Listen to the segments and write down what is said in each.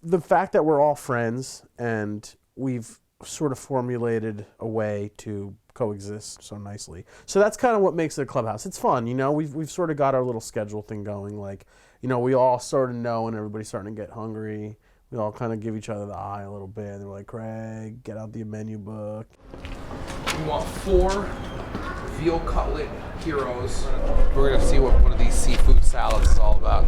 the fact that we're all friends and we've sort of formulated a way to coexist so nicely. So that's kind of what makes it a clubhouse. It's fun, you know. We've sort of got our little schedule thing going. Like, you know, we all sort of know when everybody's starting to get hungry. We all kind of give each other the eye a little bit. And they're like, Craig, get out the menu book. We want 4 veal cutlet heroes. We're gonna see what one of these seafood salads is all about.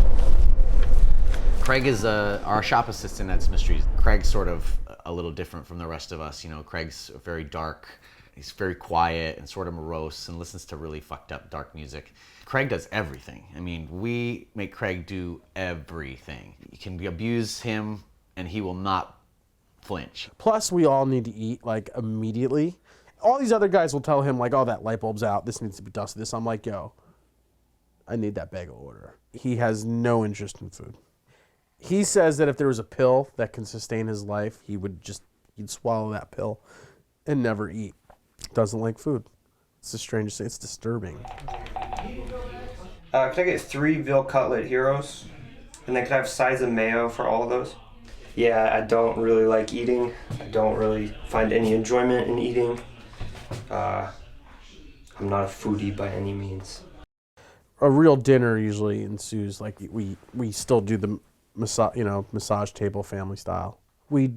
Craig is our shop assistant at Mysteries. Craig's sort of a little different from the rest of us. You know, Craig's very dark. He's very quiet and sort of morose and listens to really fucked up dark music. Craig does everything. I mean, we make Craig do everything. You can abuse him and he will not flinch. Plus, we all need to eat like immediately. All these other guys will tell him like, oh, that light bulb's out. This needs to be dusted. I'm like, yo, I need that bagel order. He has no interest in food. He says that if there was a pill that can sustain his life, he'd swallow that pill and never eat. Doesn't like food. It's the strangest thing. It's disturbing. Could I get 3 veal cutlet heroes? And then could I have sides of mayo for all of those? Yeah, I don't really like eating. I don't really find any enjoyment in eating. I'm not a foodie by any means. A real dinner usually ensues. Like we still do the massage table family style. We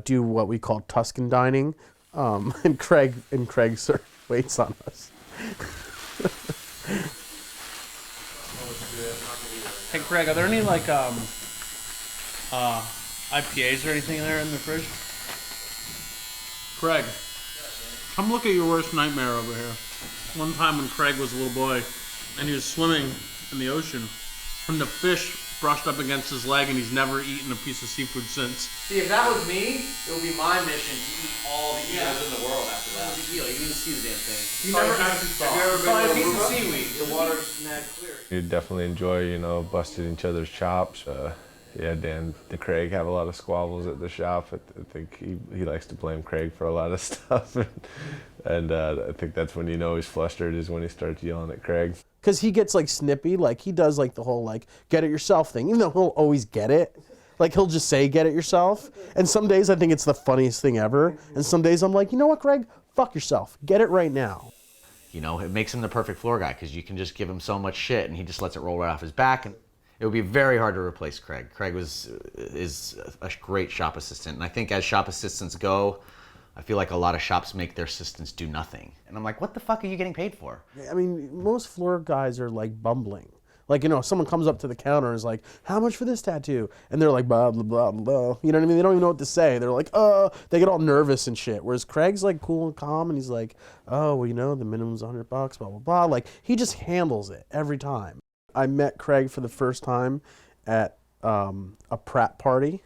do what we call Tuscan dining, and Craig waits on us. Hey Craig, are there any like IPAs or anything there in the fridge? Craig, come look at your worst nightmare over here. One time when Craig was a little boy and he was swimming in the ocean and the fish brushed up against his leg and he's never eaten a piece of seafood since. See, if that was me, it would be my mission to eat all the eels in the world after that. No big deal. You didn't see the damn thing. You never actually saw it. Probably a piece of seaweed. The water's mad clear. You definitely enjoy, busting each other's chops. Dan and Craig have a lot of squabbles at the shop. I think he likes to blame Craig for a lot of stuff. And I think that's when he's flustered, is when he starts yelling at Craig. Because he gets like snippy, like he does like the whole like get it yourself thing, even though he'll always get it. Like he'll just say get it yourself. And some days I think it's the funniest thing ever. And some days I'm like, you know what, Craig? Fuck yourself. Get it right now. You know, it makes him the perfect floor guy because you can just give him so much shit and he just lets it roll right off his back. And it would be very hard to replace Craig. Craig is a great shop assistant. And I think as shop assistants go, I feel like a lot of shops make their assistants do nothing. And I'm like, what the fuck are you getting paid for? I mean, most floor guys are like bumbling. Like, someone comes up to the counter and is like, how much for this tattoo? And they're like, blah, blah, blah, blah. You know what I mean? They don't even know what to say. They're like, they get all nervous and shit. Whereas Craig's like cool and calm and he's like, oh, well, the minimum's $100, blah, blah, blah. Like, he just handles it every time. I met Craig for the first time at a Pratt party.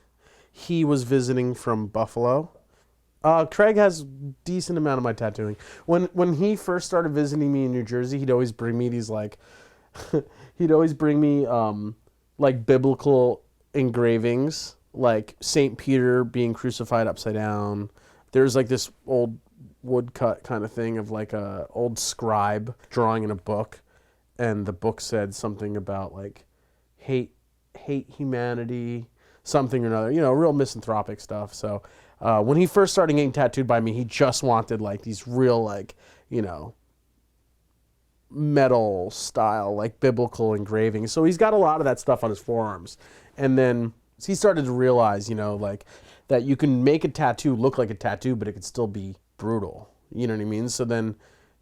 He was visiting from Buffalo. Craig has a decent amount of my tattooing. When he first started visiting me in New Jersey, he'd always bring me these like, like biblical engravings, like St. Peter being crucified upside down. There's like this old woodcut kind of thing of like a old scribe drawing in a book, and the book said something about like hate humanity, something or another, real misanthropic stuff. So when he first started getting tattooed by me, he just wanted like these real like, metal style, like biblical engravings. So he's got a lot of that stuff on his forearms. And then he started to realize, like that you can make a tattoo look like a tattoo, but it could still be brutal. You know what I mean? So then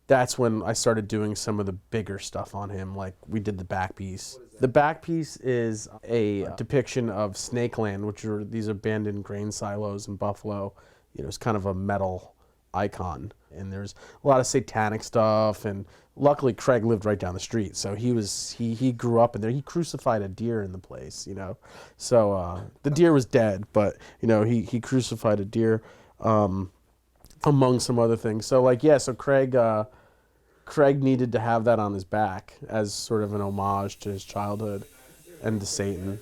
that's when I started doing some of the bigger stuff on him. Like we did the back piece. The back piece is a depiction of Snakeland, which are these abandoned grain silos in Buffalo. It's kind of a metal icon. And there's a lot of satanic stuff. And luckily Craig lived right down the street. So he grew up in there. He crucified a deer in the place, So the deer was dead, but, he crucified a deer among some other things. So so Craig needed to have that on his back as sort of an homage to his childhood and to Satan.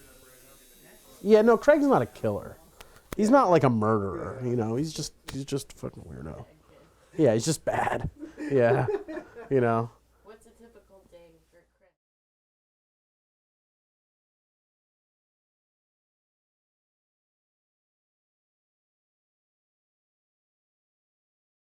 Yeah, no, Craig's not a killer. He's not like a murderer, he's just a fucking weirdo. Yeah, he's just bad. Yeah,